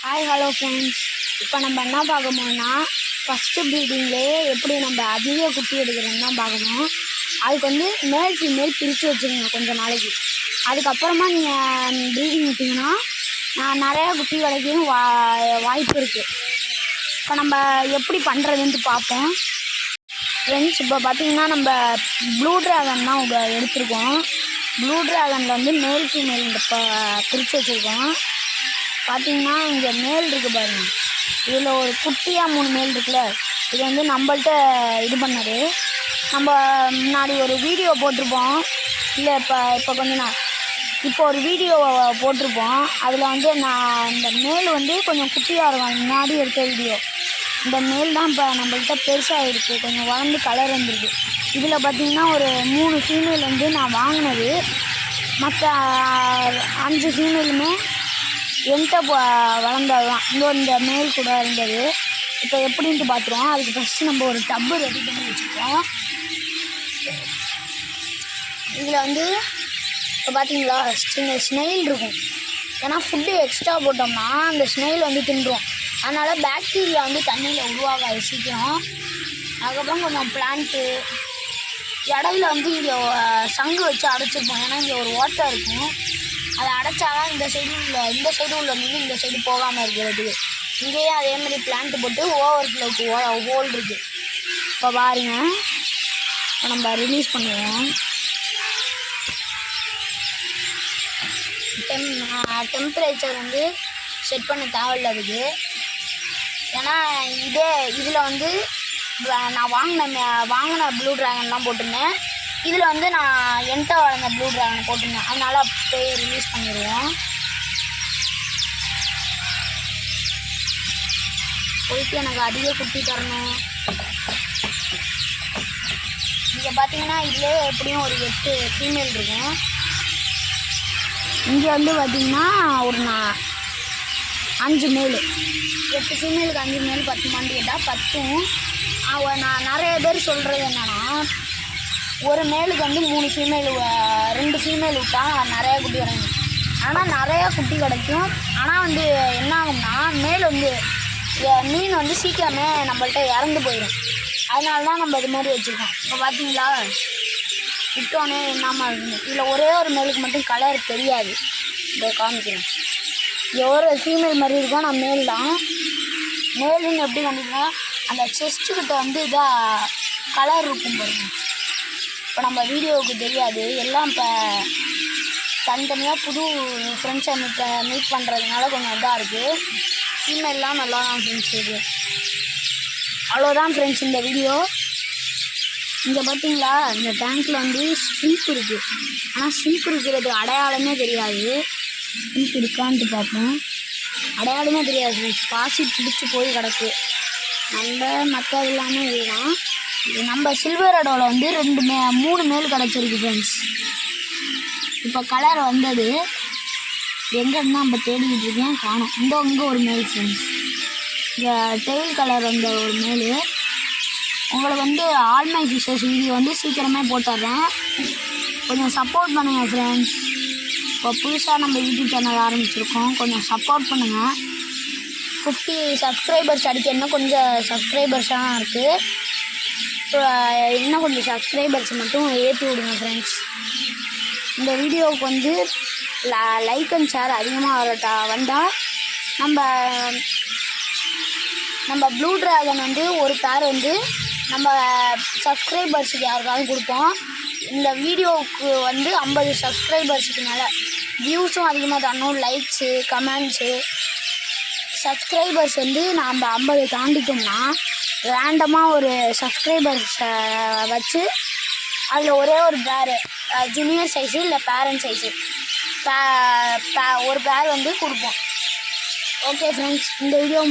Hi hello friends. இப்போ நம்ம என்ன பார்க்க போனோம்னா ஃபஸ்ட்டு ப்ரீடிங்லேயே எப்படி நம்ம அதிக குட்டி எடுக்கிறோன்னு தான் பார்க்கணும். அதுக்கு வந்து மேல் ஃபீமேல் பிரித்து வச்சுருங்க கொஞ்சம் நாளைக்கு. அதுக்கப்புறமா நீங்கள் ப்ரீடிங் விட்டிங்கன்னா நிறையா குட்டி கிடைக்கும் வாய்ப்பு இருக்குது. இப்போ நம்ம எப்படி பண்ணுறதுன்ட்டு பார்ப்போம் ஃப்ரெண்ட்ஸ். இப்போ பார்த்திங்கன்னா நம்ம ப்ளூ ட்ராகன் தான் எடுத்திருக்கோம். ப்ளூ ட்ராகனில் வந்து மேல் ஃபீமேல் இப்போ பிரித்து வச்சுருக்கோம். பார்த்திங்கன்னா இங்கே மேல் இருக்குது பாருங்கள். இதில் ஒரு குட்டியாக 3 மேல் இருக்குல்ல, இது வந்து நம்மள்ட்ட இது பண்ணது. நம்ம முன்னாடி ஒரு வீடியோ போட்டிருப்போம், இல்லை இப்போ கொஞ்சம் இப்போ ஒரு வீடியோ போட்டிருப்போம். அதில் வந்து இந்த மேல் வந்து கொஞ்சம் குட்டியாக இருக்கும். முன்னாடி எடுத்த வீடியோ இந்த மேல் தான் இப்போ நம்மள்கிட்ட பெருசாக இருக்குது, கொஞ்சம் வளர்ந்து கலர் வந்துருக்கு. இதில் பார்த்திங்கன்னா ஒரு 3 ஃபீமேல் வந்து நான் வாங்கினது. மற்ற 5 ஃபீமேலுமே என்கிட்ட வளர்ந்தது தான். இந்த மேல் கூட இருந்தது. இப்போ எப்படின்ட்டு பார்த்துருவோம். அதுக்கு ஃபஸ்ட்டு நம்ம ஒரு டப்பு ரெடி பண்ணி வச்சுருக்கோம். இதில் வந்து இப்போ பார்த்தீங்களா சின்ன ஸ்னெயில் இருக்கும். ஏன்னா ஃபுட்டு எக்ஸ்ட்ரா போட்டோம்னா அந்த ஸ்னெயில் வந்து தின்றும். அதனால் பாக்டீரியா வந்து தண்ணியில் உருவாகாது சீக்கிரம். அதுக்கப்புறம் கொஞ்சம் பிளான்ட்டு இடையில வந்து இங்கே சங்கு வச்சு அடைச்சிருப்போம். ஏன்னா இங்கே ஒரு ஓட்டை இருக்கும், அதை அடைச்சாதான் இந்த சைடு உள்ள மீன் இந்த சைடு போகாமல் இருக்கிறது. இங்கேயே அதேமாதிரி பிளான்ட்டு போட்டு ஓவர் ஃப்ளோக்கு ஹோல் இருக்குது. இப்போ பாருங்க, நம்ம ரிலீஸ் பண்ணுவோம். டெம்பரேச்சர் வந்து செட் பண்ண தேவையில்ல அதுக்கு. ஏன்னா இதில் வந்து நான் வாங்கின ப்ளூ ட்ராகன்லாம் போட்டிருந்தேன். இதில் வந்து நான் என்கிட்ட வளர்ந்த ப்ளூ ட்ராகன் போட்டிருந்தேன். அதனால் அப்படியே ரிலீஸ் பண்ணிடுவோம். போயிட்டு எனக்கு அதிக குட்டி தரணும். இங்கே பார்த்தீங்கன்னா இதிலே எப்படியும் ஒரு 8 ஃபீமேல் இருக்கும். இங்கே வந்து பார்த்திங்கன்னா ஒரு 5 மேல். 8 ஃபீமேலுக்கு 5 மேல் 10 மாண்டு கேட்டால் 10. நான் நிறைய பேர் சொல்கிறது என்னென்னா, ஒரு மேலுக்கு வந்து 3 ஃபீமேல் 2 ஃபீமேல் விட்டால் நிறையா குட்டி கிடைக்கும். ஆனால் நிறையா குட்டி கிடைக்கும். ஆனால் வந்து என்ன ஆகும்னா மேல் வந்து மீன் வந்து சீக்கிரமே நம்மள்ட்ட இறந்து போயிடும். அதனால தான் நம்ம இது மாதிரி வச்சுருக்கோம். இப்போ பார்த்தீங்களா விட்டோன்னே என்னாமல் இருக்கணும். இதில் ஒரே ஒரு மேலுக்கு மட்டும் கலர் தெரியாது. இதை காமிக்கிறேன். இங்கே ஒரு ஃபீமேல் மாதிரி இருக்கும். நான் மேல் தான். மேலுன்னு எப்படி கண்டிப்பா அந்த செஸ்ட்டுக்கிட்ட வந்து இதாக கலர் இருக்கும் பாருங்க. இப்போ நம்ம வீடியோவுக்கு தெரியாது. எல்லாம் இப்போ தனித்தனியாக புது ஃப்ரெண்ட்ஸை மீட் பண்ணுறதுனால கொஞ்சம் இதாக இருக்குது. ஃபீமேல்லாம் நல்லா தான் ஃப்ரெண்ட்ஸ் இருக்குது. அவ்வளோதான் ஃப்ரெண்ட்ஸ் இந்த வீடியோ. இங்கே பார்த்தீங்களா இந்த டேங்க்கில் வந்து ஸ்ட்ரீக் இருக்குது. ஆனால் ஸ்ட்ரீக் இருக்கிறது அடையாளமே தெரியாது. ஸ்ட்ரீக் இருக்கான்ட்டு பார்ப்போம். அடையாளமே தெரியாது ஃப்ரெண்ட்ஸ். பாசி பிடிச்சி போய் கிடக்கு. நம்ம மற்ற எல்லாமே இதுதான். நம்ம சில்வர் அடோவில் வந்து 3 மேல் கிடச்சிருக்கு ஃப்ரெண்ட்ஸ். இப்போ கலர் வந்தது எங்கேருந்து நம்ம தேடிக்கிட்டு இருக்கேன், காணும். இங்கே ஒரு மேல் ஃப்ரெண்ட்ஸ். இங்கே டெயில் கலர் வந்த ஒரு மேல். உங்களுக்கு வந்து ஆல் மை ஃபிஷஸ் வீடியோ வந்து சீக்கிரமே போட்டுடுறேன். கொஞ்சம் சப்போர்ட் பண்ணுங்கள் ஃப்ரெண்ட்ஸ். இப்போ புதுசாக நம்ம யூடியூப் சேனல் ஆரம்பிச்சிருக்கோம். கொஞ்சம் சப்போர்ட் பண்ணுங்கள். 50 சப்ஸ்கிரைபர்ஸ் அடிக்க இன்னும் கொஞ்சம் சப்ஸ்கிரைபர்ஸாக இருக்குது. இன்னும் கொஞ்சம் சப்ஸ்கிரைபர்ஸ் மட்டும் ஏற்றி விடுங்க ஃப்ரெண்ட்ஸ். இந்த வீடியோவுக்கு வந்து லைக் அண்ட் ஷேர் அதிகமாக வந்தால் நம்ம ப்ளூ ட்ராகன் வந்து ஒரு பேர் வந்து நம்ம சப்ஸ்கிரைபர்ஸுக்கு யாருக்காவது கொடுப்போம். இந்த வீடியோவுக்கு வந்து 50 சப்ஸ்கிரைபர்ஸுக்கு மேலே வியூஸும் அதிகமாக தரணும். லைக்ஸு கமெண்ட்ஸு சப்ஸ்கிரைபர்ஸ் வந்து நம்ம 50 தாண்டிட்டோம்னா ரேண்டமாக ஒரு சப்ஸ்கிரைபர்ஸை வச்சு அதில் ஒரே ஒரு பேர் ஜூனியர் சைஸு இல்லை பேரண்ட் சைஸு ஒரு பேர் வந்து கொடுப்போம். ஓகே ஃப்ரெண்ட்ஸ், இந்த வீடியோ